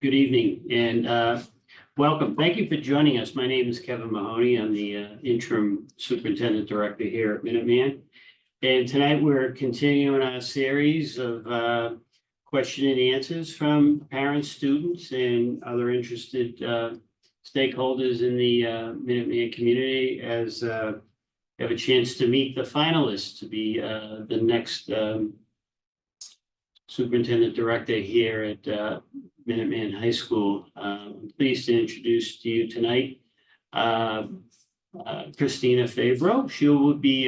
Good evening and welcome. Thank you for joining us. My name is Kevin Mahoney. I'm the interim superintendent director here at Minuteman. And tonight we're continuing our series of question and answers from parents, students, and other interested stakeholders in the Minuteman community as have a chance to meet the finalists to be the next superintendent director here at Minuteman High School. I'm pleased to introduce to you tonight Christina Favreau. She will be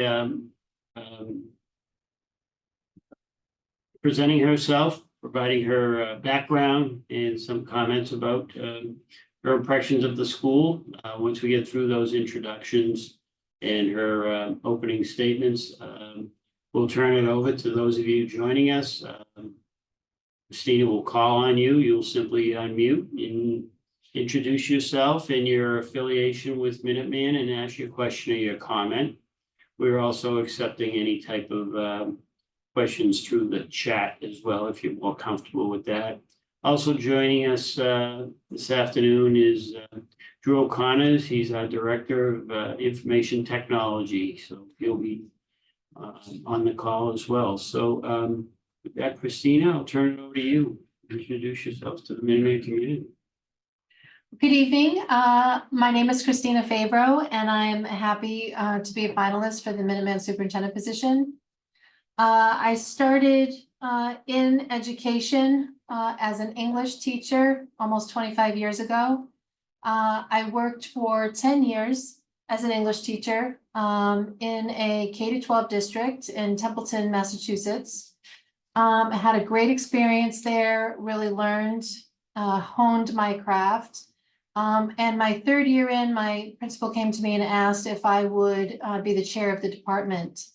presenting herself, providing her background and some comments about her impressions of the school. Once we get through those introductions and her opening statements, we'll turn it over to those of you joining us. Christina will call on you. You'll simply unmute and introduce yourself and your affiliation with Minuteman and ask your question or your comment. We're also accepting any type of questions through the chat as well, if you're more comfortable with that. Also joining us this afternoon is Drew O'Connor. He's our Director of Information Technology, so he'll be on the call as well. So with that, Christina, I'll turn it over to you. Introduce yourself to the Minuteman community. Good evening. My name is Christina Favreau, and I'm happy to be a finalist for the Minuteman superintendent position. I started in education as an English teacher almost 25 years ago. I worked for 10 years as an English teacher in a K-12 district in Templeton, Massachusetts. I had a great experience there, really learned, honed my craft. And my third year in, my principal came to me and asked if I would be the chair of the department.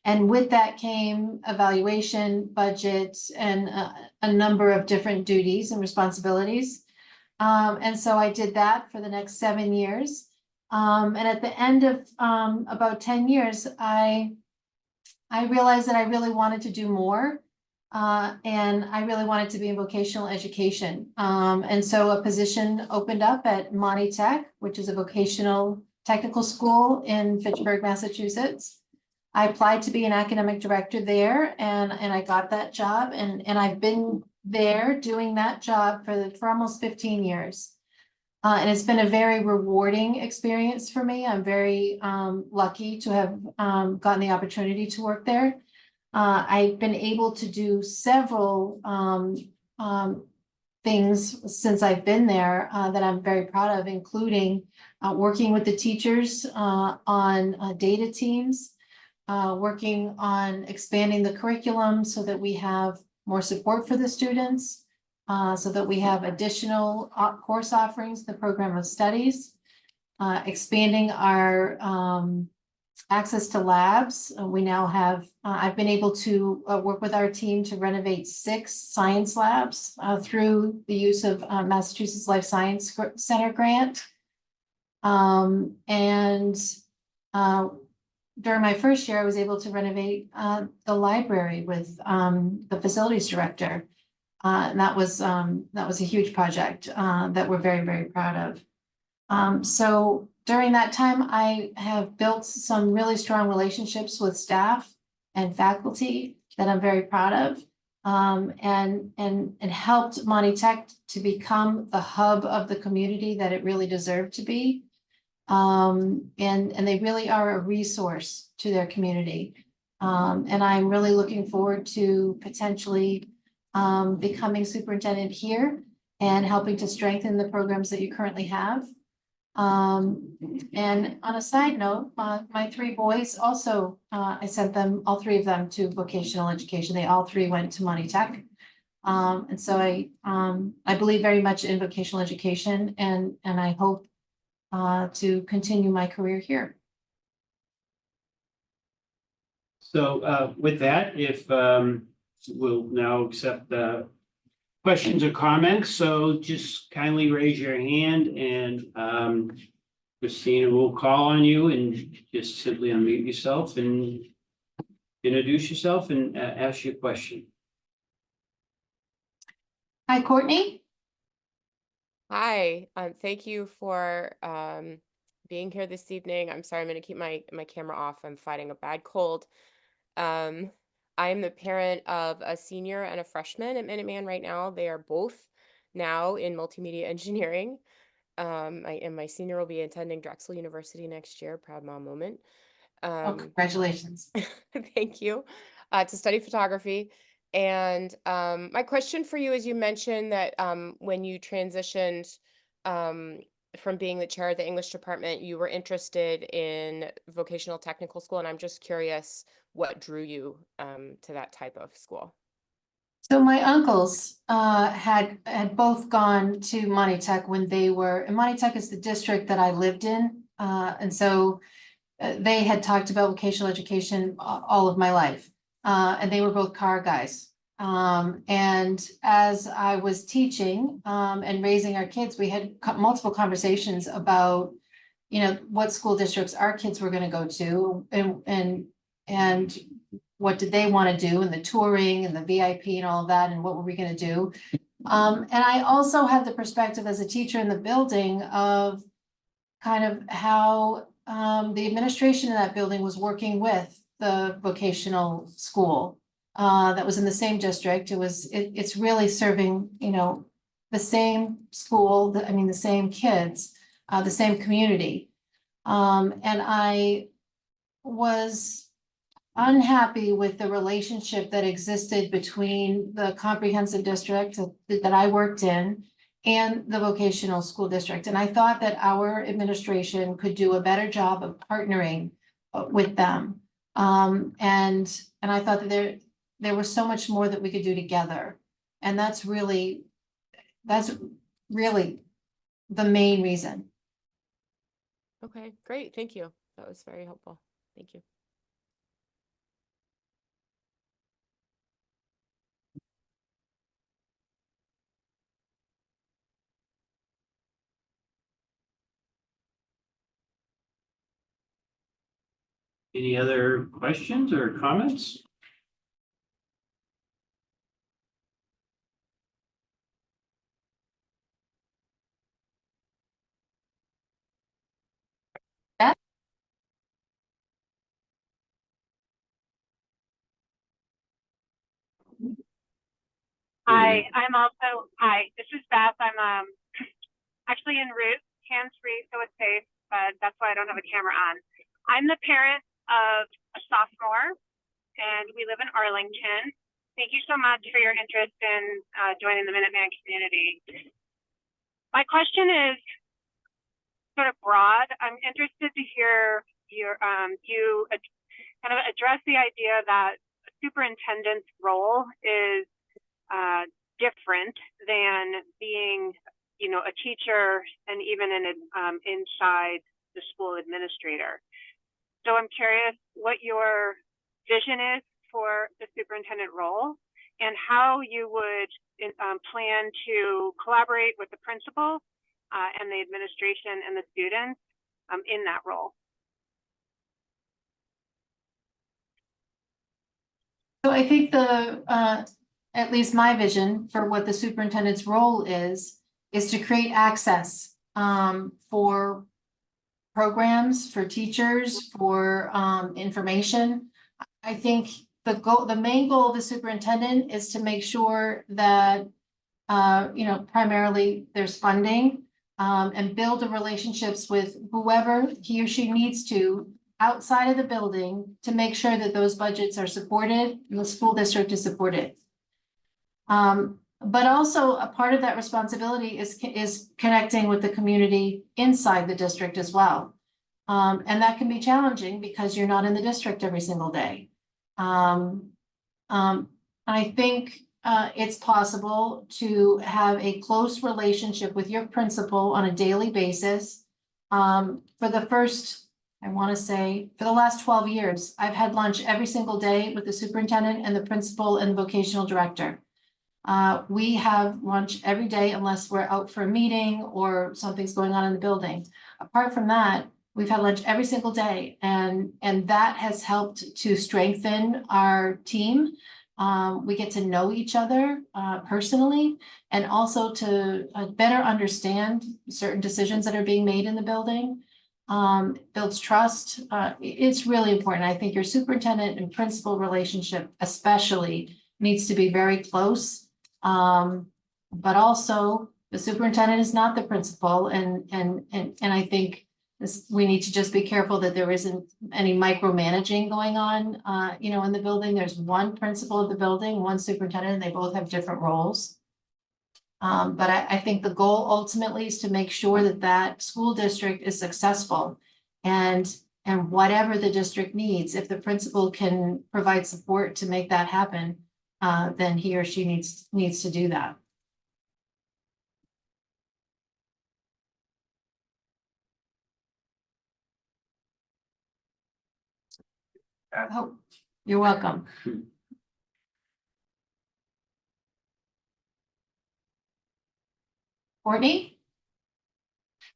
And with that came evaluation, budget, and a number of different duties and responsibilities. And so I did that for the next 7 years. And at the end of about 10 years, I realized that I really wanted to do more. And I really wanted to be in vocational education. And so a position opened up at Monty Tech, which is a vocational technical school in Fitchburg, Massachusetts. I applied to be an academic director there, and I got that job, and I've been there doing that job for almost 15 years. And it's been a very rewarding experience for me. I'm very lucky to have gotten the opportunity to work there. I've been able to do several things since I've been there that I'm very proud of, including working with the teachers on data teams, working on expanding the curriculum so that we have more support for the students, so that we have additional course offerings, the program of studies, expanding our access to labs. We now have, I've been able to work with our team to renovate 6 science labs through the use of Massachusetts Life Science Center grant. During my first year, I was able to renovate the library with the facilities director. And that was a huge project that we're very, very proud of. So during that time, I have built some really strong relationships with staff and faculty that I'm very proud of, and helped Monty Tech to become the hub of the community that it really deserved to be. And they really are a resource to their community. And I'm really looking forward to potentially becoming superintendent here and helping to strengthen the programs that you currently have. And on a side note, my 3 boys also, I sent them, all 3 of them, to vocational education. They all 3 went to Monty Tech. And so I believe very much in vocational education, and I hope to continue my career here. So with that, if we'll now accept the questions or comments, so just kindly raise your hand and Christina will call on you, and just simply unmute yourself and introduce yourself and ask your question. Hi, Courtney. Hi, thank you for being here this evening. I'm sorry, I'm going to keep my camera off. I'm fighting a bad cold. Um, I'm the parent of a senior and a freshman at Minuteman right now. They are both now in multimedia engineering. And my senior will be attending Drexel University next year. Proud mom moment. Oh, congratulations. Thank you. To study photography. And my question for you is, you mentioned that when you transitioned from being the chair of the English department, you were interested in vocational technical school. And I'm just curious what drew you to that type of school. So my uncles had both gone to Monty Tech when they were, and Monty Tech is the district that I lived in. And so they had talked about vocational education all of my life. And they were both car guys. And as I was teaching and raising our kids, we had multiple conversations about, what school districts our kids were going to go to and what did they want to do, and the touring and the VIP and all of that, and what were we going to do. And I also had the perspective as a teacher in the building of kind of how the administration in that building was working with the vocational school that was in the same district. It's really serving, the same school, the same kids, the same community. And I was unhappy with the relationship that existed between the comprehensive district that I worked in and the vocational school district. And I thought that our administration could do a better job of partnering with them. And I thought that there was so much more that we could do together. And that's really the main reason. Okay, great. Thank you. That was very helpful. Thank you. Any other questions or comments? Hi, this is Beth. I'm actually en route, hands-free, so it's safe, but that's why I don't have a camera on. I'm the parent of a sophomore, and we live in Arlington. Thank you so much for your interest in joining the Minuteman community. My question is sort of broad. I'm interested to hear you kind of address the idea that a superintendent's role is different than being, a teacher and even inside the school administrator. So I'm curious what your vision is for the superintendent role and how you would plan to collaborate with the principal and the administration and the students in that role. So I think at least my vision for what the superintendent's role is to create access for programs, for teachers, for information. I think the main goal of the superintendent is to make sure that primarily there's funding and build the relationships with whoever he or she needs to outside of the building to make sure that those budgets are supported and the school district is supported. But also a part of that responsibility is connecting with the community inside the district as well. And that can be challenging because you're not in the district every single day. I think it's possible to have a close relationship with your principal on a daily basis. For the last 12 years, I've had lunch every single day with the superintendent and the principal and vocational director. We have lunch every day unless we're out for a meeting or something's going on in the building. Apart from that, we've had lunch every single day, and that has helped to strengthen our team We get to know each other personally, and also to better understand certain decisions that are being made in the building. Builds trust. It's really important. I think your superintendent and principal relationship especially needs to be very close. But also the superintendent is not the principal, and I think we need to just be careful that there isn't any micromanaging going on, in the building. There's one principal of the building, one superintendent, and they both have different roles. But I think the goal ultimately is to make sure that that school district is successful, and whatever the district needs, if the principal can provide support to make that happen, then he or she needs to do that. Oh, you're welcome. Courtney?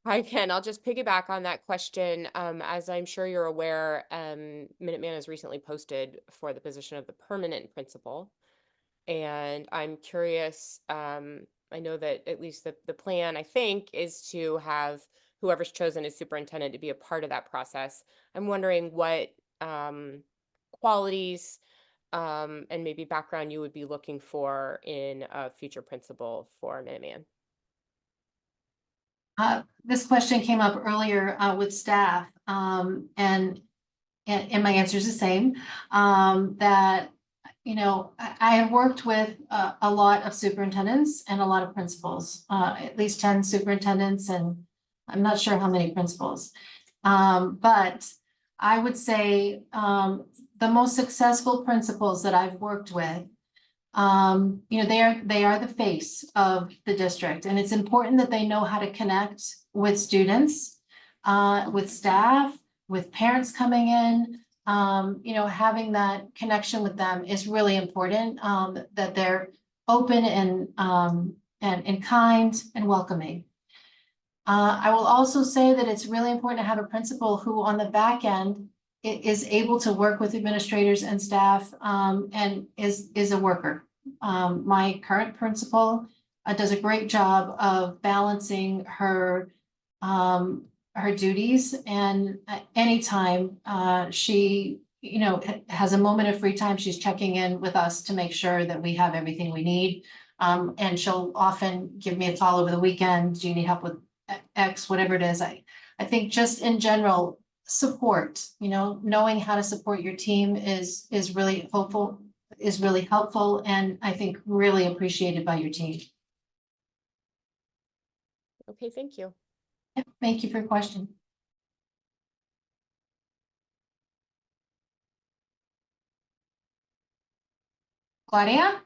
Hi, Ken. I'll just piggyback on that question. As I'm sure you're aware, Minuteman has recently posted for the position of the permanent principal. And I'm curious, I know that at least the plan, I think, is to have whoever's chosen as superintendent to be a part of that process. I'm wondering what qualities and maybe background you would be looking for in a future principal for Minuteman. This question came up earlier with staff, and my answer is the same. That I have worked with a lot of superintendents and a lot of principals, at least 10 superintendents, and I'm not sure how many principals. But I would say the most successful principals that I've worked with, they are the face of the district, and it's important that they know how to connect with students, with staff, with parents coming in. Having that connection with them is really important, that they're open and kind and welcoming. I will also say that it's really important to have a principal who on the back end is able to work with administrators and staff, and is a worker. My current principal does a great job of balancing her duties, and anytime she has a moment of free time, she's checking in with us to make sure that we have everything we need. And she'll often give me a call over the weekend. Do you need help with X, whatever it is? I think just in general, support, knowing how to support your team is really helpful, and I think really appreciated by your team. Okay, thank you. Thank you for your question. Claudia?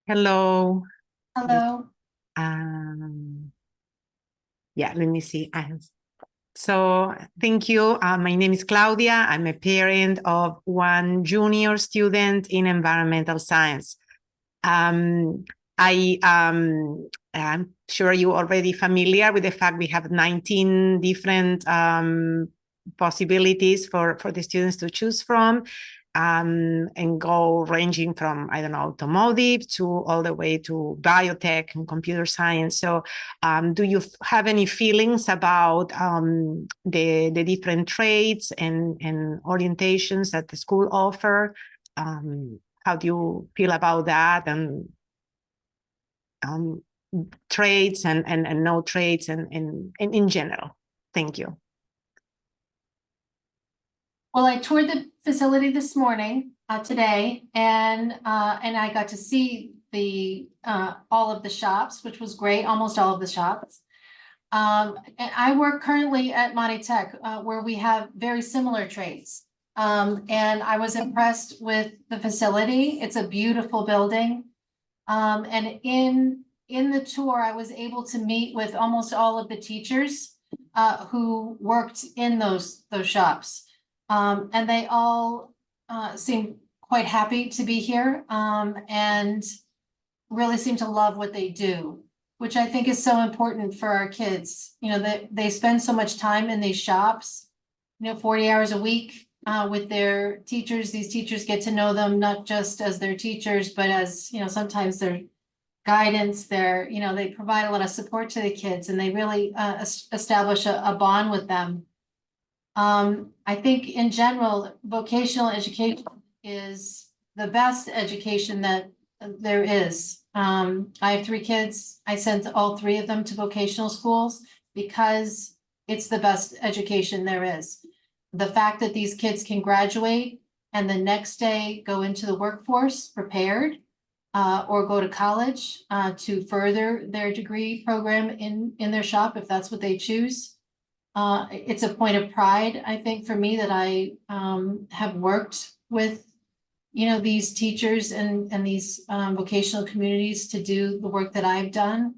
Hello. Hello. Yeah, let me see. So thank you. My name is Claudia. I'm a parent of one junior student in environmental science. I'm sure you're already familiar with the fact we have 19 different possibilities for the students to choose from, and go ranging from, automotive to all the way to biotech and computer science. So do you have any feelings about the different trades and orientations that the school offer? How do you feel about that, and trades and no trades and in general? Thank you. Well, I toured the facility this morning, today, and I got to see all of the shops, which was great, almost all of the shops. And I work currently at Monty Tech, where we have very similar trades. And I was impressed with the facility. It's a beautiful building. And in the tour, I was able to meet with almost all of the teachers who worked in those shops. And they all seem quite happy to be here, and really seem to love what they do, which I think is so important for our kids. They spend so much time in these shops, 40 hours a week, with their teachers. These teachers get to know them not just as their teachers, but as, sometimes their guidance, they provide a lot of support to the kids, and they really establish a bond with them. I think in general, vocational education is the best education that there is. I have 3 kids. I sent all 3 of them to vocational schools because it's the best education there is. The fact that these kids can graduate and the next day go into the workforce prepared, or go to college to further their degree program in their shop, if that's what they choose. It's a point of pride, I think, for me, that I have worked with, these teachers and these vocational communities to do the work that I've done.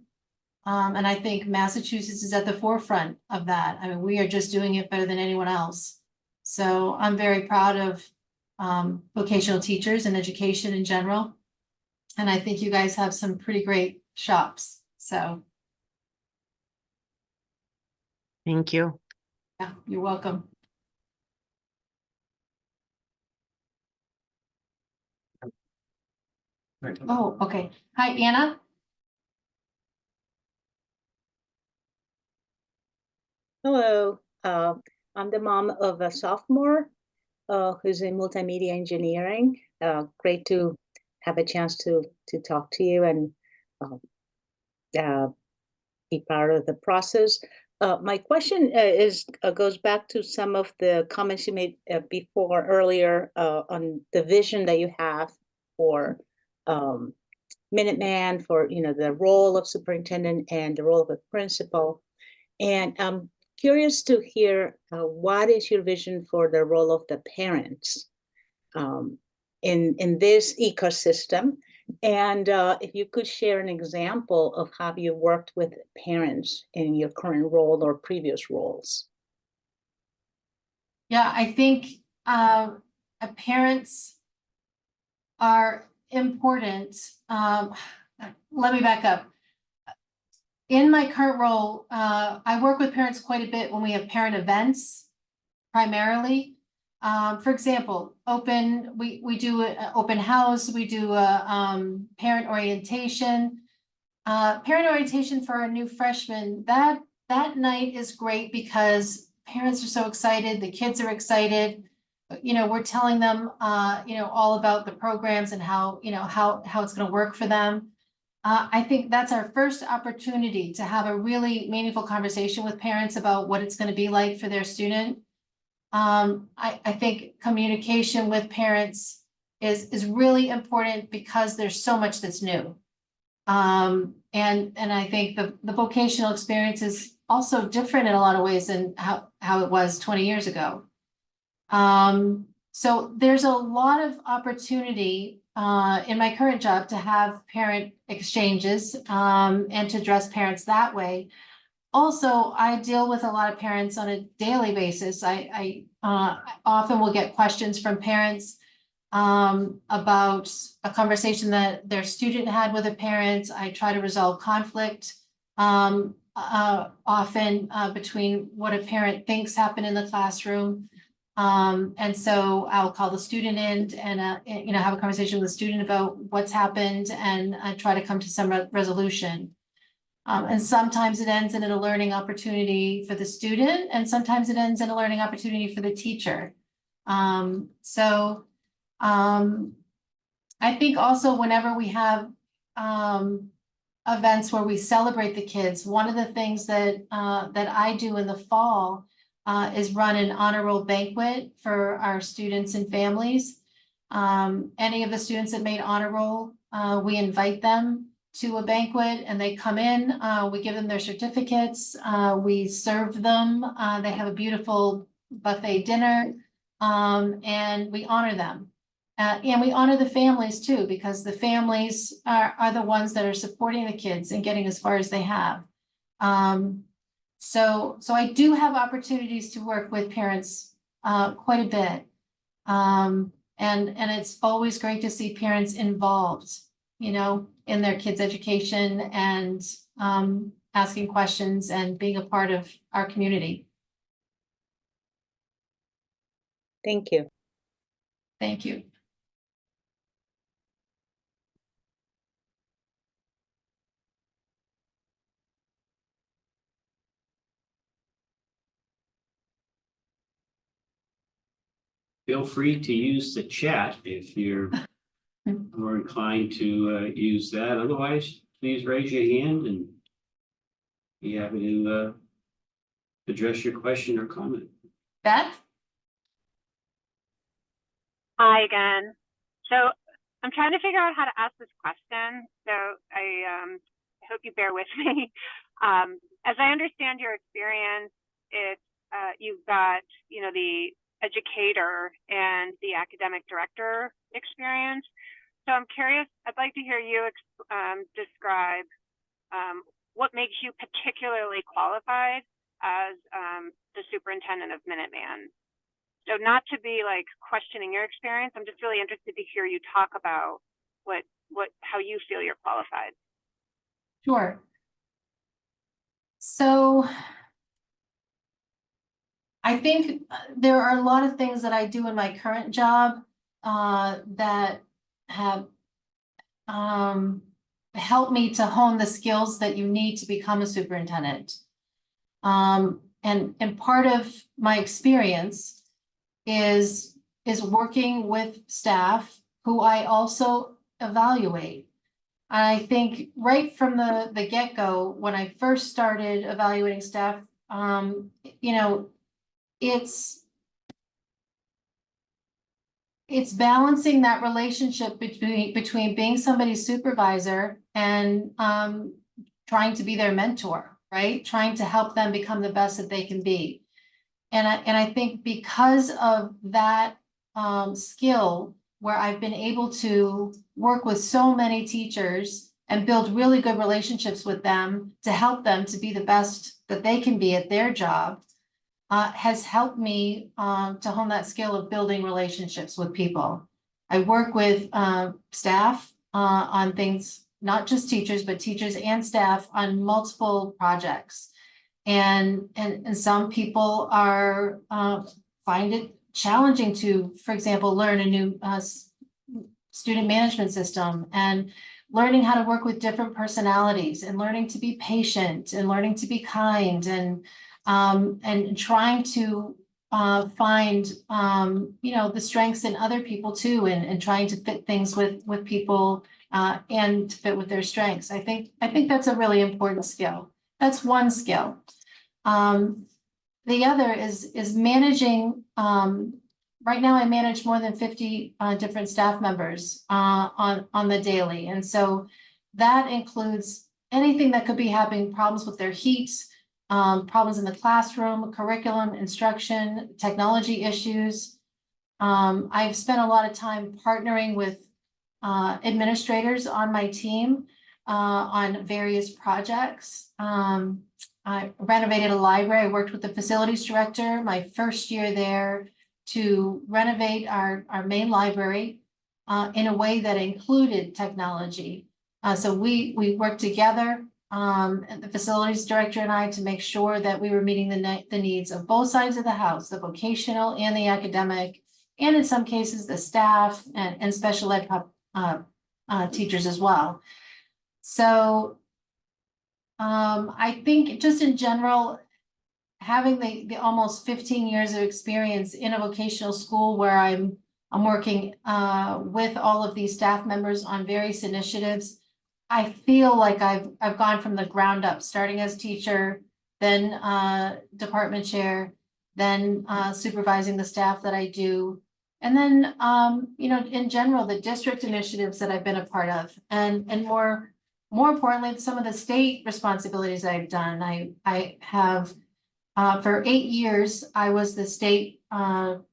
And I think Massachusetts is at the forefront of that. I mean, we are just doing it better than anyone else. So I'm very proud of vocational teachers and education in general. And I think you guys have some pretty great shops. So, Thank you. yeah, you're welcome. Oh, okay. Hi, Anna. Hello, I'm the mom of a sophomore who's in multimedia engineering. Great to have a chance to talk to you and be part of the process. My question goes back to some of the comments you made before earlier on the vision that you have for Minuteman, for the role of superintendent and the role of a principal. And I'm curious to hear what is your vision for the role of the parents in this ecosystem, and if you could share an example of how you worked with parents in your current role or previous roles. Yeah, I think parents are important. Let me back up. In my current role, I work with parents quite a bit when we have parent events, primarily. For example, we do an open house, we do a parent orientation. Parent orientation for our new freshmen, that night is great because parents are so excited, the kids are excited. We're telling them, all about the programs and how it's going to work for them. I think that's our first opportunity to have a really meaningful conversation with parents about what it's going to be like for their student. I think communication with parents is really important because there's so much that's new. And I think the vocational experience is also different in a lot of ways than how it was 20 years ago. So there's a lot of opportunity in my current job to have parent exchanges and to address parents that way. Also, I deal with a lot of parents on a daily basis. I often will get questions from parents about a conversation that their student had with a parent. I try to resolve conflict often between what a parent thinks happened in the classroom. And so I'll call the student in and have a conversation with the student about what's happened and try to come to some resolution. And sometimes it ends in a learning opportunity for the student, and sometimes it ends in a learning opportunity for the teacher. I think also whenever we have events where we celebrate the kids, one of the things that I do in the fall is run an honor roll banquet for our students and families. Any of the students that made honor roll, we invite them to a banquet and they come in, we give them their certificates, we serve them, they have a beautiful buffet dinner, and we honor them. And we honor the families too, because the families are the ones that are supporting the kids and getting as far as they have. So I do have opportunities to work with parents quite a bit. And it's always great to see parents involved, in their kids' education and asking questions and being a part of our community. Thank you. Thank you. Feel free to use the chat if you're more inclined to use that. Otherwise, please raise your hand and be happy to address your question or comment. Beth? Hi again. So I'm trying to figure out how to ask this question. So I hope you bear with me. As I understand your experience, it's you've got, you know, the educator and the academic director experience. So I'm curious, I'd like to hear you describe what makes you particularly qualified as the superintendent of Minuteman. So not to be like questioning your experience, I'm just really interested to hear you talk about how you feel you're qualified. Sure. So I think there are a lot of things that I do in my current job that have helped me to hone the skills that you need to become a superintendent. And part of my experience is working with staff who I also evaluate. I think right from the get-go, when I first started evaluating staff, you know, it's balancing that relationship between being somebody's supervisor and trying to be their mentor, right? Trying to help them become the best that they can be. And I think because of that skill, where I've been able to work with so many teachers and build really good relationships with them to help them to be the best that they can be at their job, has helped me to hone that skill of building relationships with people. I work with staff on things, not just teachers, but teachers and staff on multiple projects. And some people are find it challenging to, for example, learn a new student management system, and learning how to work with different personalities, and learning to be patient, and learning to be kind, and trying to find you know, the strengths in other people too, and trying to fit things with people and to fit with their strengths. I think that's a really important skill. That's one skill. The other is managing. Right now I manage more than 50 different staff members on the daily. And so that includes anything that could be having problems with their heat, problems in the classroom, curriculum, instruction, technology issues. I've spent a lot of time partnering with administrators on my team on various projects. I renovated a library. I worked with the facilities director my first year there to renovate our main library in a way that included technology. So we worked together, the facilities director and I, to make sure that we were meeting the needs of both sides of the house, the vocational and the academic, and in some cases the staff and special ed teachers as well. So I think just in general, having the almost 15 years of experience in a vocational school where I'm working with all of these staff members on various initiatives, I feel like I've gone from the ground up, starting as teacher, then department chair, then supervising the staff that I do, and then you know, in general, the district initiatives that I've been a part of, and more importantly, some of the state responsibilities I've done. I have, for 8 years, I was the state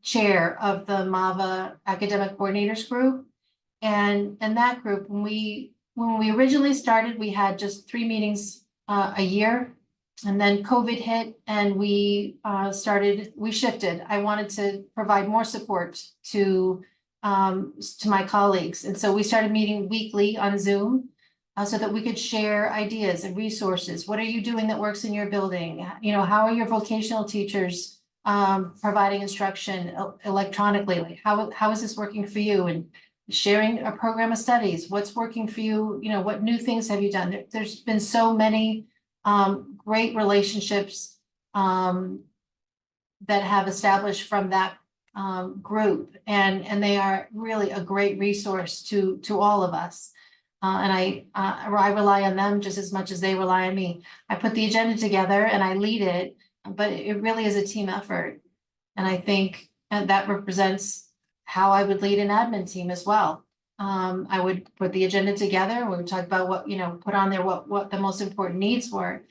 chair of the MAVA Academic Coordinators Group. And that group, when we originally started, we had just 3 meetings a year. And then COVID hit and we shifted. I wanted to provide more support to my colleagues. And so we started meeting weekly on Zoom. So that we could share ideas and resources. What are you doing that works in your building? You know, how are your vocational teachers providing instruction electronically, like how is this working for you, and sharing a program of studies, what's working for you, what new things have you done? There's been so many great relationships that have established from that group, and they are really a great resource to all of us. And I rely on them just as much as they rely on me. I put the agenda together and I lead it, but it really is a team effort. And I think that represents how I would lead an admin team as well. I would put the agenda together. We would talk about what, put on there what the most important needs were.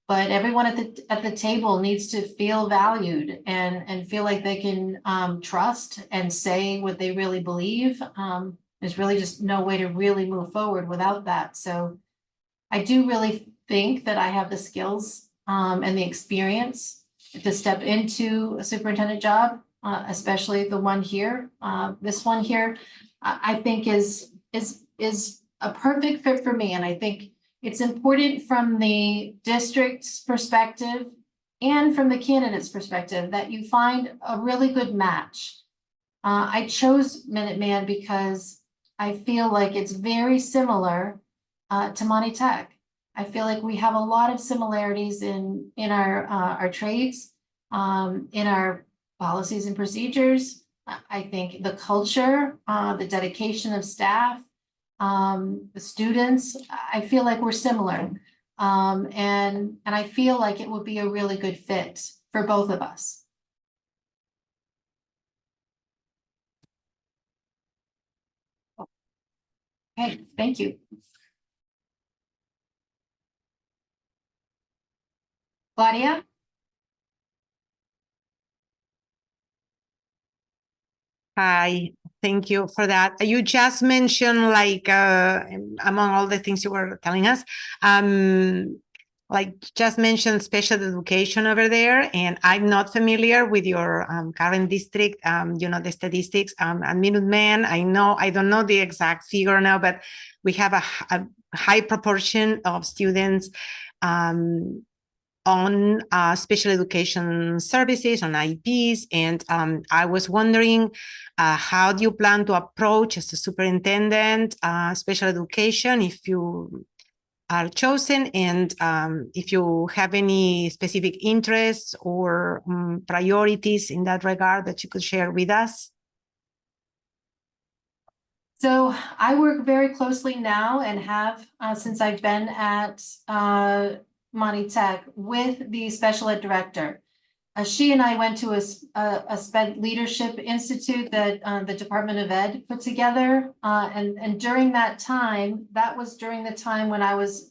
But everyone at the table needs to feel valued and feel like they can trust and say what they really believe. There's really just no way to really move forward without that. So I do really think that I have the skills and the experience to step into a superintendent job, especially the one here. This one here, I think is a perfect fit for me. And I think it's important from the district's perspective and from the candidate's perspective that you find a really good match. I chose Minuteman because I feel like it's very similar to Monty Tech. I feel like we have a lot of similarities in our trades, in our policies and procedures. I think the culture, the dedication of staff, the students, I feel like we're similar. And I feel like it would be a really good fit for both of us. Okay, thank you. Claudia? Hi, thank you for that. You just mentioned, like, among all the things you were telling us, like just mentioned special education over there, and I'm not familiar with your current district, the statistics at Minuteman. I don't know the exact figure now, but we have a high proportion of students on special education services, on IEPs, and I was wondering, how do you plan to approach as a superintendent special education if you are chosen, and if you have any specific interests or priorities in that regard that you could share with us? So I work very closely now and have since I've been at Monty Tech with the special ed director. She and I went to a SPED Leadership Institute that the Department of Ed put together. And during that time, that was during the time when I was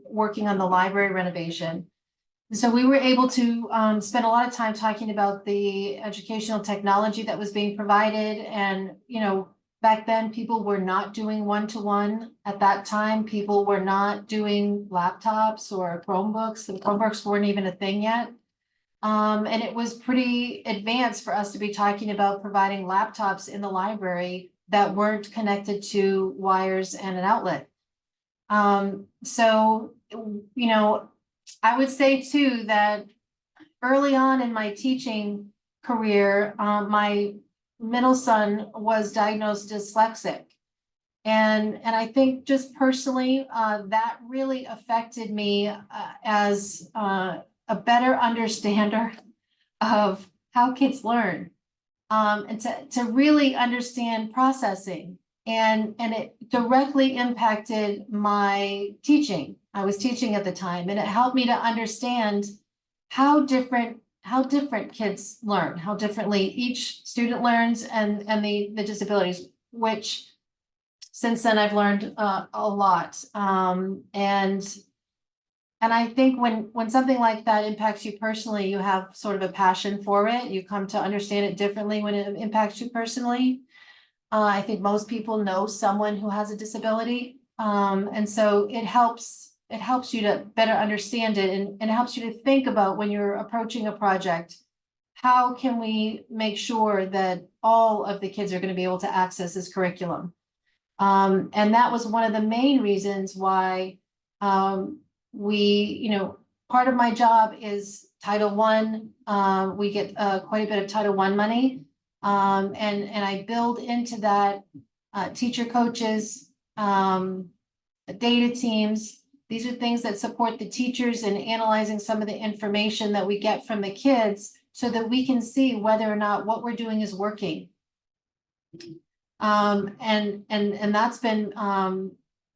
working on the library renovation. So we were able to spend a lot of time talking about the educational technology that was being provided. And, back then people were not doing one-to-one. At that time, people were not doing laptops or Chromebooks. The Chromebooks weren't even a thing yet. And it was pretty advanced for us to be talking about providing laptops in the library that weren't connected to wires and an outlet. So, I would say too that early on in my teaching career, my middle son was diagnosed dyslexic. And I think just personally, that really affected me as a better understander of how kids learn, and to really understand processing. And it directly impacted my teaching. I was teaching at the time, and it helped me to understand how different kids learn, how differently each student learns, and the disabilities, which since then I've learned a lot. And I think when something like that impacts you personally, you have sort of a passion for it. You come to understand it differently when it impacts you personally. I think most people know someone who has a disability. And so it helps you to better understand it, and it helps you to think about when you're approaching a project, how can we make sure that all of the kids are going to be able to access this curriculum? And that was one of the main reasons why we, part of my job is Title I. We get quite a bit of Title I money. And I build into that teacher coaches, data teams. These are things that support the teachers in analyzing some of the information that we get from the kids so that we can see whether or not what we're doing is working. And that's been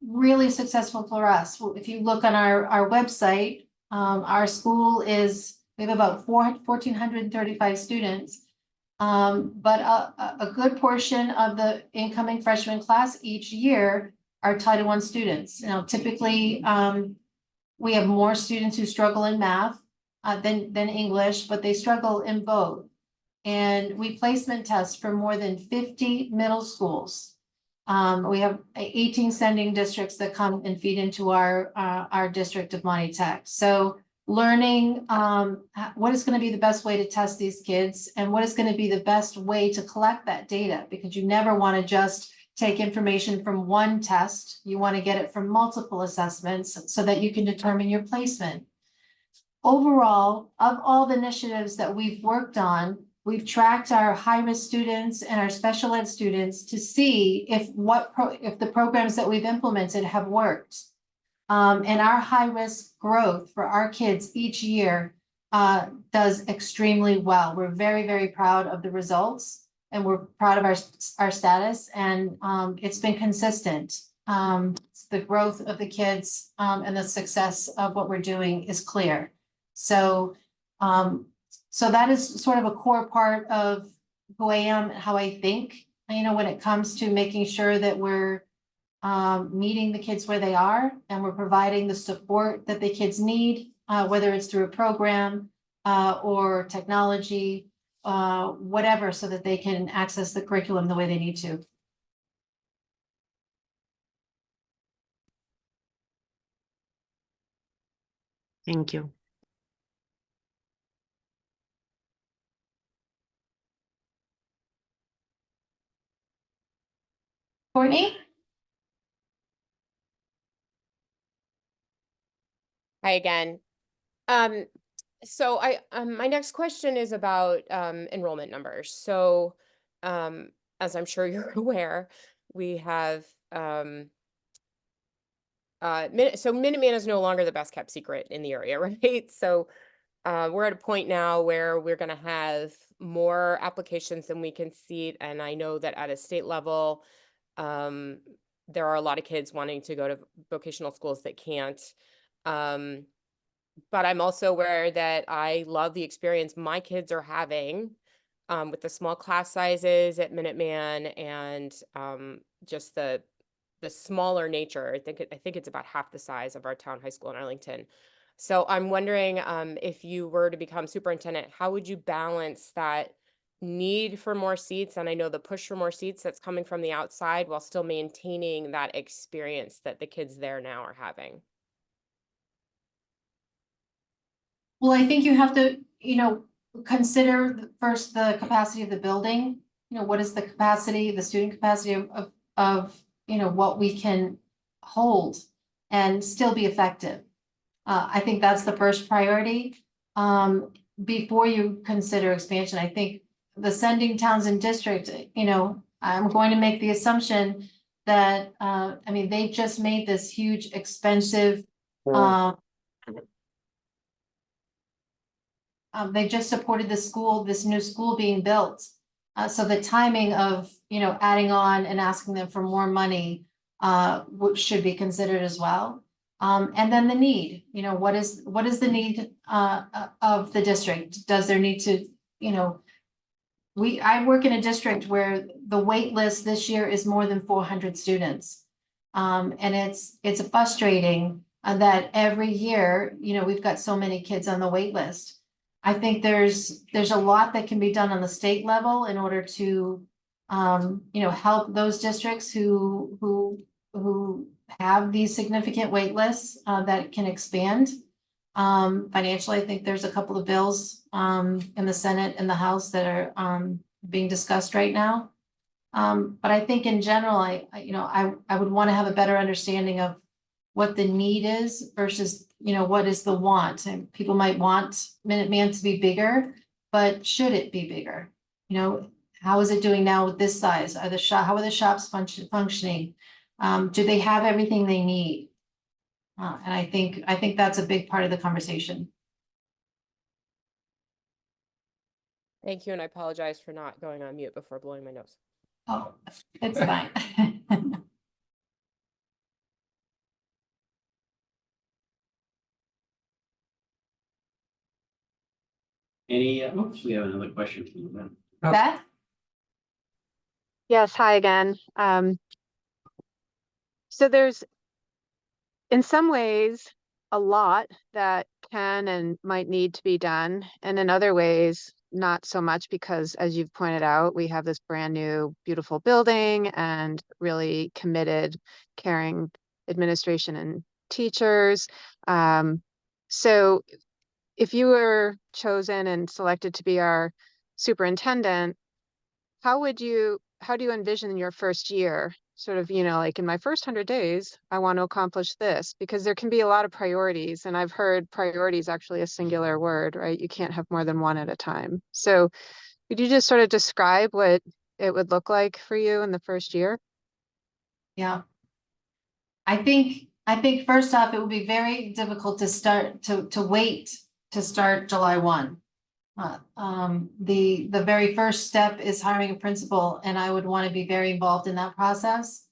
really successful for us. If you look on our website, our school we have about 1,435 students. But a good portion of the incoming freshman class each year are Title I students. Typically, we have more students who struggle in math than English, but they struggle in both. And we placement test for more than 50 middle schools. We have 18 sending districts that come and feed into our district of Monty Tech. So learning what is going to be the best way to test these kids and what is going to be the best way to collect that data, because you never want to just take information from one test. You want to get it from multiple assessments so that you can determine your placement. Overall, of all the initiatives that we've worked on, we've tracked our high-risk students and our special ed students to see if the programs that we've implemented have worked. And our high-risk growth for our kids each year does extremely well. We're very, very proud of the results, and we're proud of our status, and it's been consistent. The growth of the kids and the success of what we're doing is clear. So that is sort of a core part of who I am, how I think, when it comes to making sure that we're meeting the kids where they are, and we're providing the support that the kids need, whether it's through a program or technology, whatever, so that they can access the curriculum the way they need to. Thank you. Courtney? Hi again. So my next question is about enrollment numbers. So as I'm sure you're aware, we have so Minuteman is no longer the best kept secret in the area, right? So we're at a point now where we're going to have more applications than we can seat, and I know that at a state level, there are a lot of kids wanting to go to vocational schools that can't. But I'm also aware that I love the experience my kids are having with the small class sizes at Minuteman, and just the smaller nature. I think it's about half the size of our town high school in Arlington. So I'm wondering if you were to become superintendent, how would you balance that need for more seats, and I know the push for more seats that's coming from the outside, while still maintaining that experience that the kids there now are having? Well, I think you have to, consider first the capacity of the building. What is the capacity, the student capacity of what we can hold and still be effective. I think that's the first priority. Before you consider expansion, I think the sending towns and district, I'm going to make the assumption that, they just made this huge, expensive, they just supported this new school being built. So the timing of, adding on and asking them for more money, should be considered as well. And then the need, what is the need of the district? Does there need to, I work in a district where the wait list this year is more than 400 students. And it's frustrating that every year, we've got so many kids on the wait list. I think there's a lot that can be done on the state level in order to, help those districts who have these significant wait lists that can expand. Financially, I think there's a couple of bills in the Senate and the House that are being discussed right now. But I think in general, I would want to have a better understanding of what the need is versus what is the want? And people might want Minuteman to be bigger, but should it be bigger? How is it doing now with this size? How are the shops functioning? Do they have everything they need? And I think that's a big part of the conversation. Thank you, and I apologize for not going on mute before blowing my nose. Oh, it's fine. Oops, we have another question from the back. Beth? Yes, hi again. So there's, in some ways, a lot that can and might need to be done, and in other ways, not so much, because as you've pointed out, we have this brand new, beautiful building and really committed, caring administration and teachers. So if you were chosen and selected to be our superintendent, how do you envision your first year? Sort of, like in my first 100 days, I want to accomplish this, because there can be a lot of priorities. And I've heard priorities actually a singular word, right? You can't have more than one at a time. So could you just sort of describe what it would look like for you in the first year? Yeah. I think first off, it would be very difficult to wait to start July 1. The very first step is hiring a principal, and I would want to be very involved in that process.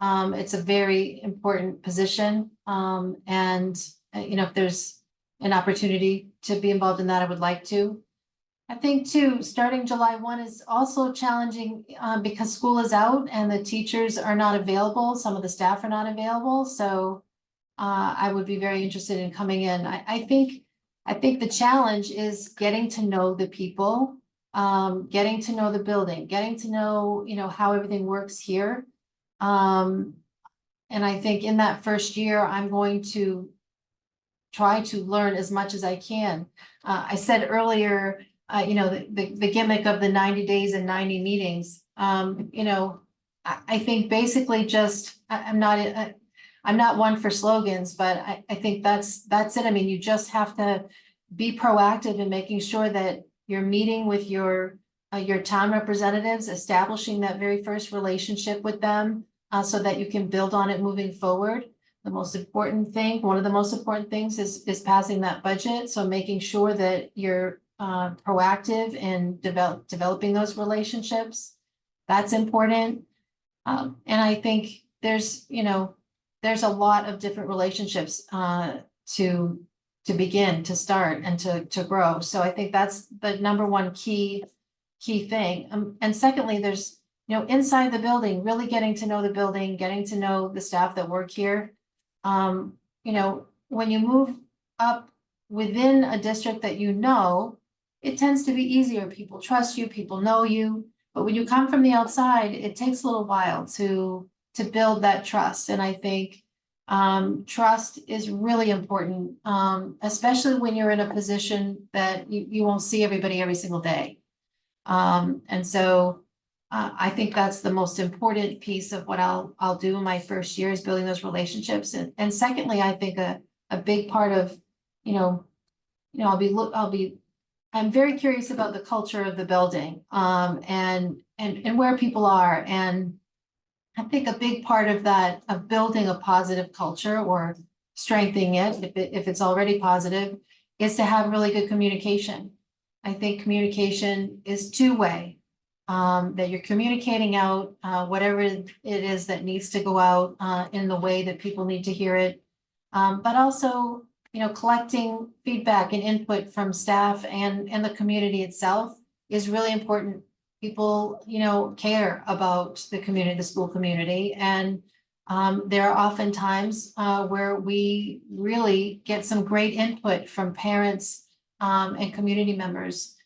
It's a very important position. And if there's an opportunity to be involved in that, I would like to. I think too, starting July 1 is also challenging because school is out and the teachers are not available. Some of the staff are not available. So I would be very interested in coming in. I think the challenge is getting to know the people, getting to know the building, getting to know, how everything works here. And I think in that first year, I'm going to try to learn as much as I can. I said earlier, the gimmick of the 90 days and 90 meetings. I think basically I'm not one for slogans, but I think that's it. I mean, you just have to be proactive in making sure that you're meeting with your town representatives, establishing that very first relationship with them, so that you can build on it moving forward. One of the most important things is passing that budget. So making sure that you're proactive in developing those relationships, that's important. And I think there's a lot of different relationships to begin, to start, and to grow. So I think that's the number one key thing. And secondly, there's inside the building, really getting to know the building, getting to know the staff that work here. When you move up within a district that it tends to be easier. People trust you, people know you. But when you come from the outside, it takes a little while to build that trust. And I think trust is really important, especially when you're in a position that you won't see everybody every single day. And so I think that's the most important piece of what I'll do in my first year, is building those relationships. And secondly, I think a big part of, I'm very curious about the culture of the building, and where people are. And I think a big part of that, of building a positive culture or strengthening it, if it's already positive, is to have really good communication. I think communication is two-way, that you're communicating out whatever it is that needs to go out in the way that people need to hear it. But also, collecting feedback and input from staff and the community itself is really important. People, care about the community, the school community. And there are often times where we really get some great input from parents and community members,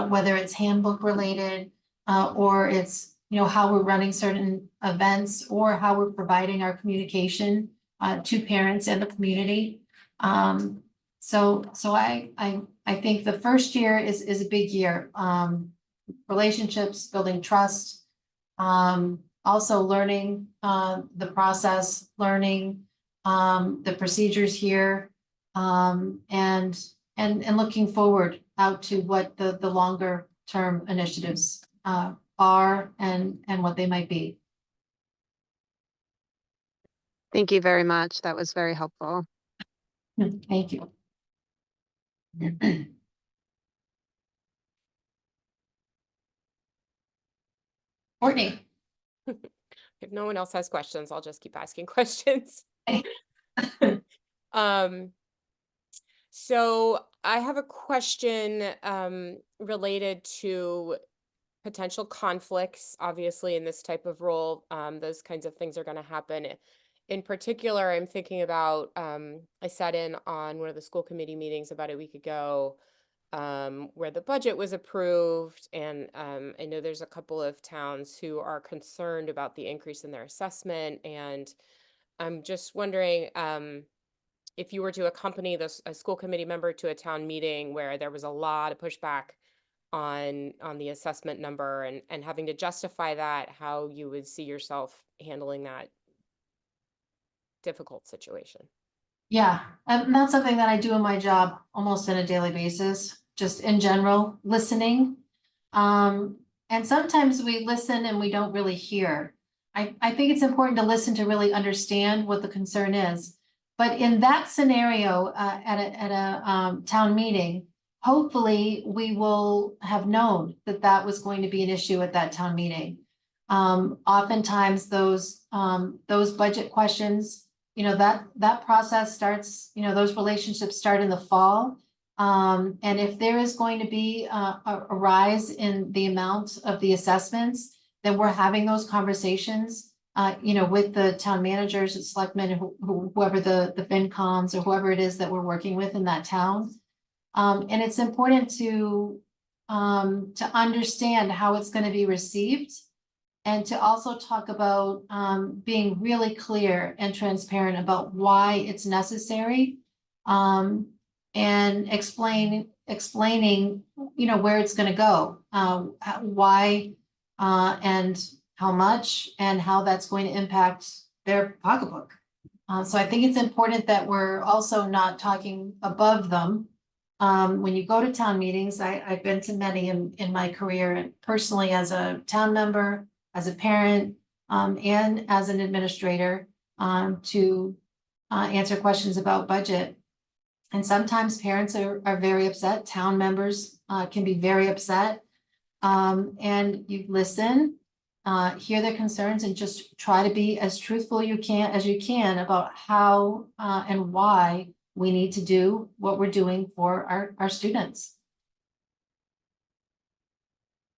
whether it's handbook related or it's, how we're running certain events or how we're providing our communication to parents and the community. So I think the first year is a big year. Relationships, building trust, also learning the process, learning the procedures here, and looking forward out to what the longer term initiatives are and what they might be. Thank you very much. That was very helpful. Thank you. Courtney. If no one else has questions, I'll just keep asking questions. So I have a question related to potential conflicts. Obviously, in this type of role, those kinds of things are going to happen. In particular, I'm thinking about, I sat in on one of the school committee meetings about a week ago where the budget was approved. And I know there's a couple of towns who are concerned about the increase in their assessment. And I'm just wondering if you were to accompany a school committee member to a town meeting where there was a lot of pushback on the assessment number and having to justify that, how you would see yourself handling that difficult situation. Yeah, and that's something that I do in my job almost on a daily basis, just in general, listening. And sometimes we listen and we don't really hear. I think it's important to listen to really understand what the concern is. But in that scenario, at a town meeting, hopefully we will have known that that was going to be an issue at that town meeting. Oftentimes those budget questions, that process starts, those relationships start in the fall. And if there is going to be a rise in the amount of the assessments, then we're having those conversations, with the town managers and selectmen, whoever the FinComs or whoever it is that we're working with in that town. And it's important to understand how it's going to be received, and to also talk about being really clear and transparent about why it's necessary, and explaining, where it's going to go, why, and how much, and how that's going to impact their pocketbook. So I think it's important that we're also not talking above them. When you go to town meetings, I've been to many in my career, and personally as a town member, as a parent, and as an administrator, to answer questions about budget. And sometimes parents are very upset. Town members can be very upset. And you listen, hear their concerns, and just try to be as truthful as you can about how and why we need to do what we're doing for our students.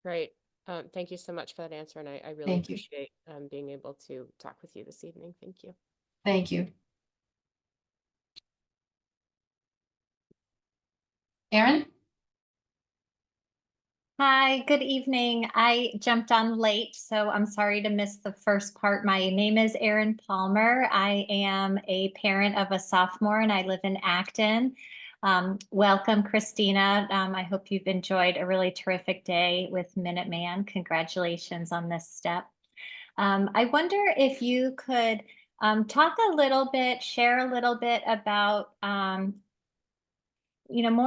Great. Thank you so much for that answer. And I really Thank you. appreciate being able to talk with you this evening. Thank you. Thank you. Erin? Hi, good evening. I jumped on late, so I'm sorry to miss the first part. My name is Erin Palmer. I am a parent of a sophomore and I live in Acton. Welcome, Christina. I hope you've enjoyed a really terrific day with Minuteman. Congratulations on this step. I wonder if you could talk a little bit, share a little bit about, more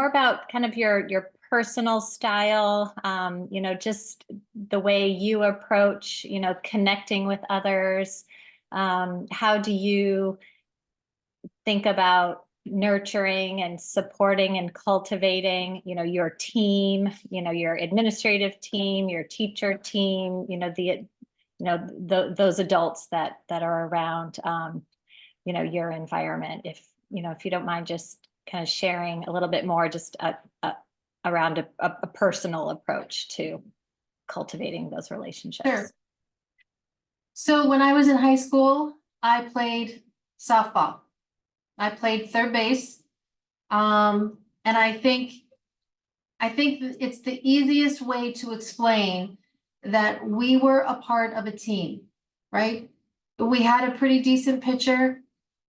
about kind of your personal style, just the way you approach, connecting with others. How do you think about nurturing and supporting and cultivating, your team, your administrative team, your teacher team, those adults that are around, your environment. If you don't mind just kind of sharing a little bit more, just around a personal approach to cultivating those relationships. Sure. So when I was in high school, I played softball. I played third base. And I think it's the easiest way to explain that we were a part of a team, right? We had a pretty decent pitcher.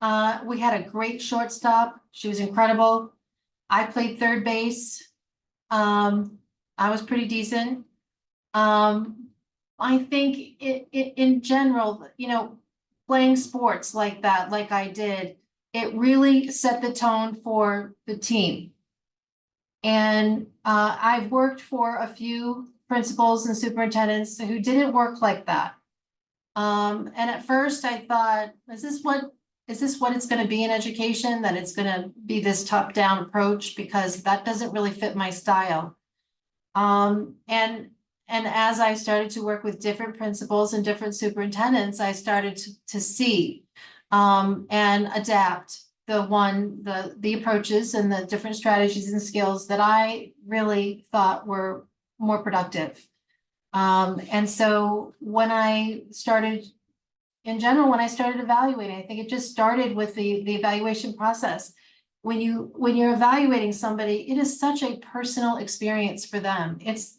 We had a great shortstop. She was incredible. I played third base. I was pretty decent. I think in general, playing sports like that, like I did, it really set the tone for the team. And I've worked for a few principals and superintendents who didn't work like that. And at first I thought, is this what it's going to be in education? That it's going to be this top-down approach, because that doesn't really fit my style. And as I started to work with different principals and different superintendents, I started to see and adapt the approaches and the different strategies and skills that I really thought were more productive. And so when I started evaluating, I think it just started with the evaluation process. When you're evaluating somebody, it is such a personal experience for them. It's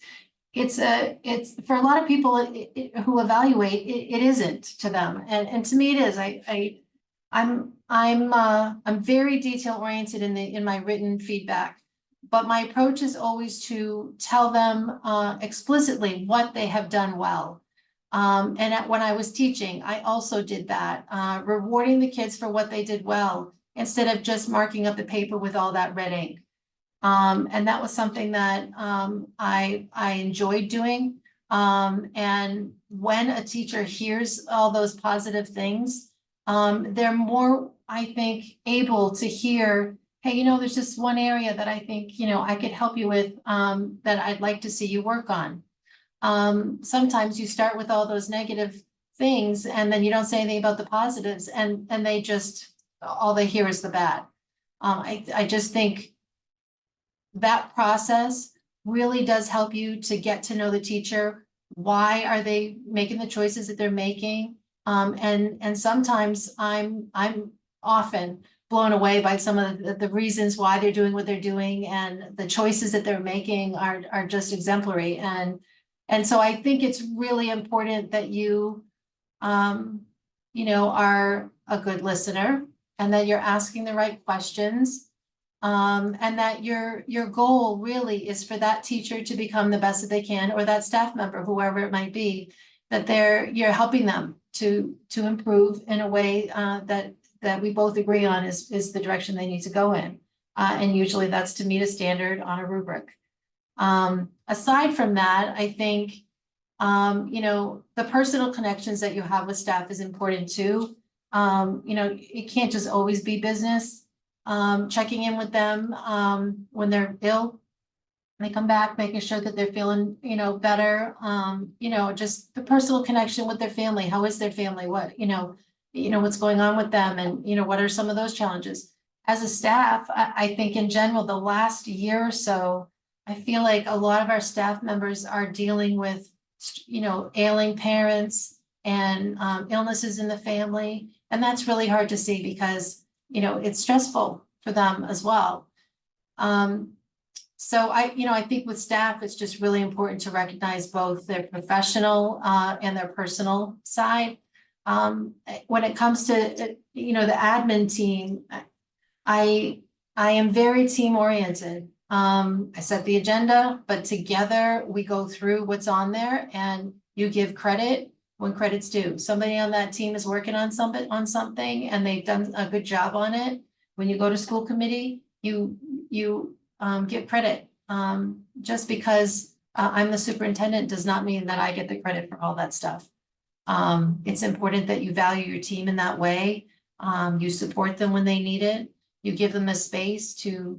for a lot of people who evaluate, it isn't to them. And to me it is. I'm very detail oriented in my written feedback, but my approach is always to tell them explicitly what they have done well. And when I was teaching, I also did that, rewarding the kids for what they did well, instead of just marking up the paper with all that red ink. And that was something that I enjoyed doing. And when a teacher hears all those positive things, they're more, I think, able to hear, hey, there's just one area that I think, I could help you with, that I'd like to see you work on. Sometimes you start with all those negative things and then you don't say anything about the positives, and they just, all they hear is the bad. I just think that process really does help you to get to know the teacher. Why are they making the choices that they're making? And sometimes I'm often blown away by some of the reasons why they're doing what they're doing, and the choices that they're making are just exemplary. And so I think it's really important that you, are a good listener, and that you're asking the right questions, and that your goal really is for that teacher to become the best that they can, or that staff member, whoever it might be, that you're helping them to improve in a way that we both agree on is the direction they need to go in. And usually that's to meet a standard on a rubric. Aside from that, I think, the personal connections that you have with staff is important too. It can't just always be business. Checking in with them when they're ill, they come back, making sure that they're feeling, better. Just the personal connection with their family. How is their family? What, what's going on with them, and, what are some of those challenges? As a staff, I think in general, the last year or so, I feel like a lot of our staff members are dealing with, ailing parents and illnesses in the family. And that's really hard to see, because, it's stressful for them as well. So I think with staff, it's just really important to recognize both their professional and their personal side. When it comes to, the admin team, I am very team oriented. I set the agenda, but together we go through what's on there, and you give credit when credit's due. Somebody on that team is working on something and they've done a good job on it. When you go to school committee, you give credit. Just because I'm the superintendent does not mean that I get the credit for all that stuff. It's important that you value your team in that way. You support them when they need it. You give them a space to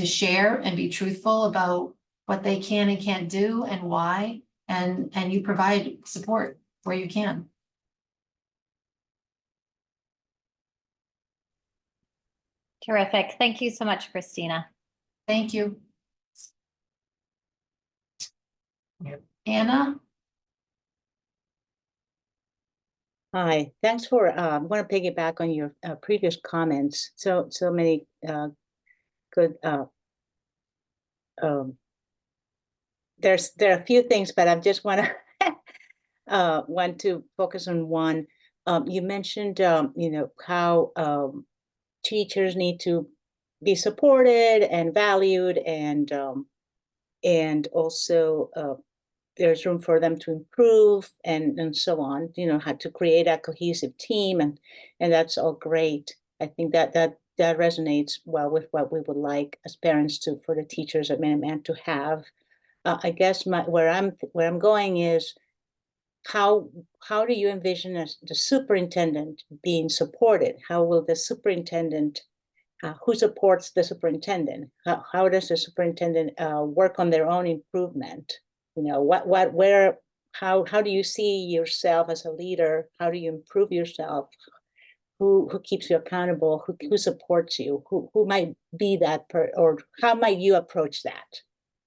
share and be truthful about what they can and can't do and why, and you provide support where you can. Terrific. Thank you so much, Christina. Thank you. Anna? Hi, thanks for, I want to piggyback on your previous comments. So many good, there are a few things, but I just want to focus on one. You mentioned, how teachers need to be supported and valued, and also there's room for them to improve and so on, how to create a cohesive team, and that's all great. I think that resonates well with what we would like as parents for the teachers at Minuteman to have. I guess where I'm going is how do you envision the superintendent being supported? How will the superintendent who supports the superintendent? How does the superintendent work on their own improvement? You know, how do you see yourself as a leader? How do you improve yourself? Who keeps you accountable? Who supports you? Who might be that or how might you approach that?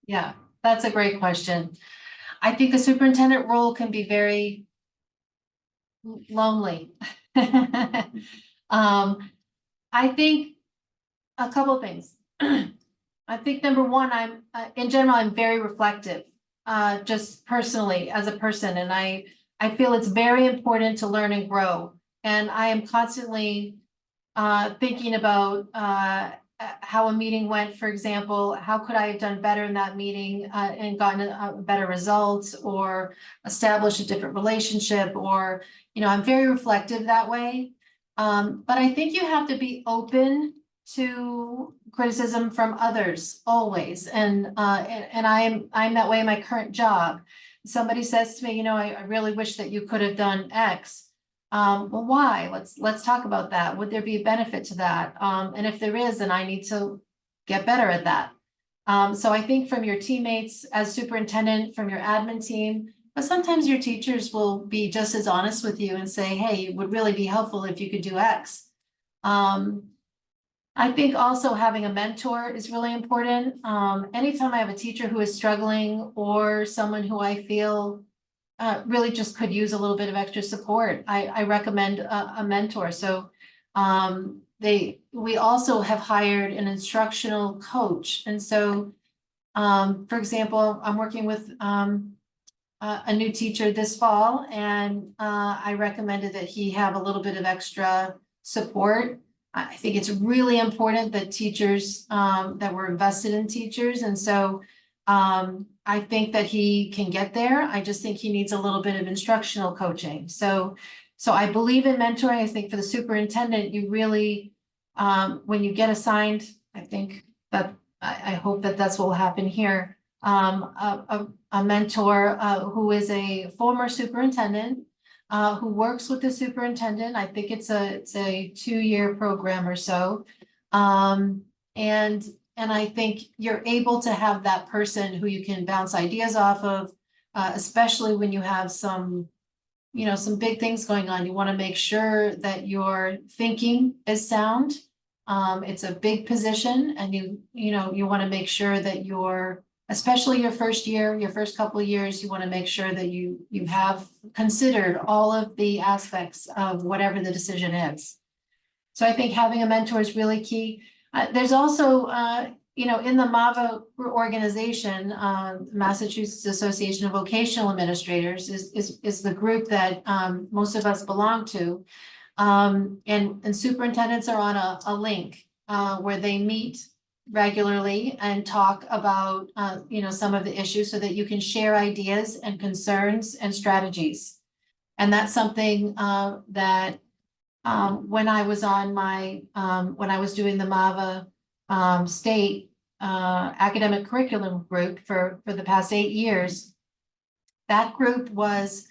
Yeah, that's a great question. I think the superintendent role can be very lonely. I think a couple of things. I think number one, in general, I'm very reflective, just personally as a person, and I feel it's very important to learn and grow. And I am constantly thinking about how a meeting went, for example, how could I have done better in that meeting and gotten a better results or established a different relationship, or, you know, I'm very reflective that way. But I think you have to be open to criticism from others always. And I'm that way in my current job. Somebody says to me, you know, I really wish that you could have done X. Well, why? Let's talk about that. Would there be a benefit to that? And if there is, then I need to get better at that. So I think from your teammates as superintendent, from your admin team, but sometimes your teachers will be just as honest with you and say, hey, it would really be helpful if you could do X. I think also having a mentor is really important. Anytime I have a teacher who is struggling or someone who I feel really just could use a little bit of extra support, I recommend a mentor. So we also have hired an instructional coach. And so, for example, I'm working with a new teacher this fall, and I recommended that he have a little bit of extra support. I think it's really important that teachers, that we're invested in teachers. And so I think that he can get there. I just think he needs a little bit of instructional coaching. So I believe in mentoring. I think for the superintendent, you really, when you get assigned, I think that I hope that that's what will happen here. A mentor who is a former superintendent, who works with the superintendent. I think it's a 2-year program or so. And I think you're able to have that person who you can bounce ideas off of, especially when you have some big things going on. You want to make sure that your thinking is sound. It's a big position, and you want to make sure that especially your first year, your first couple of years, you want to make sure that you have considered all of the aspects of whatever the decision is. So I think having a mentor is really key. There's also, in the MAVA organization, Massachusetts Association of Vocational Administrators is the group that most of us belong to. And superintendents are on a link where they meet regularly and talk about, some of the issues so that you can share ideas and concerns and strategies. And that's something that when I was when I was doing the MAVA state academic curriculum group for the past 8 years, that group was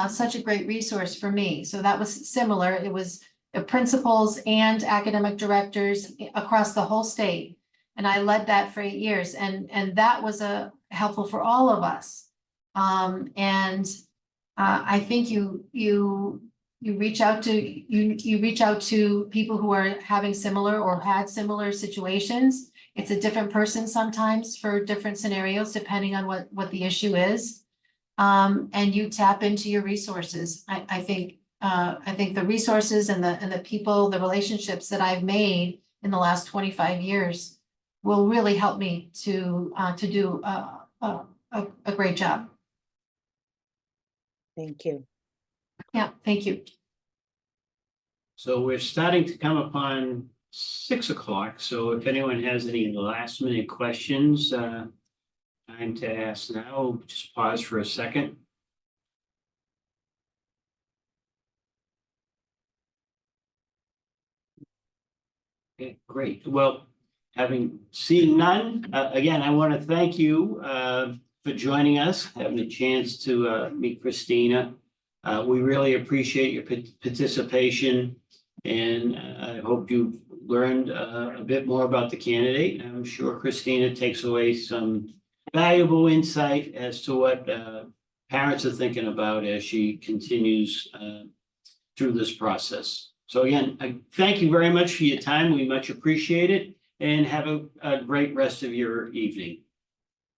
such a great resource for me. So that was similar. It was the principals and academic directors across the whole state. And I led that for 8 years. And that was helpful for all of us. I think you reach out to people who are having similar or had similar situations. It's a different person sometimes for different scenarios, depending on what the issue is. And you tap into your resources. I think the resources and the people, the relationships that I've made in the last 25 years will really help me to do a great job. Thank you. Yeah, thank you. So we're starting to come upon 6 o'clock. So if anyone has any last minute questions, time to ask now. Just pause for a second. Okay, great. Well, having seen none, again, I want to thank you for joining us, having a chance to meet Christina. We really appreciate your participation, and I hope you've learned a bit more about the candidate. I'm sure Christina takes away some valuable insight as to what parents are thinking about as she continues through this process. So again, I thank you very much for your time. We much appreciate it, and have a great rest of your evening.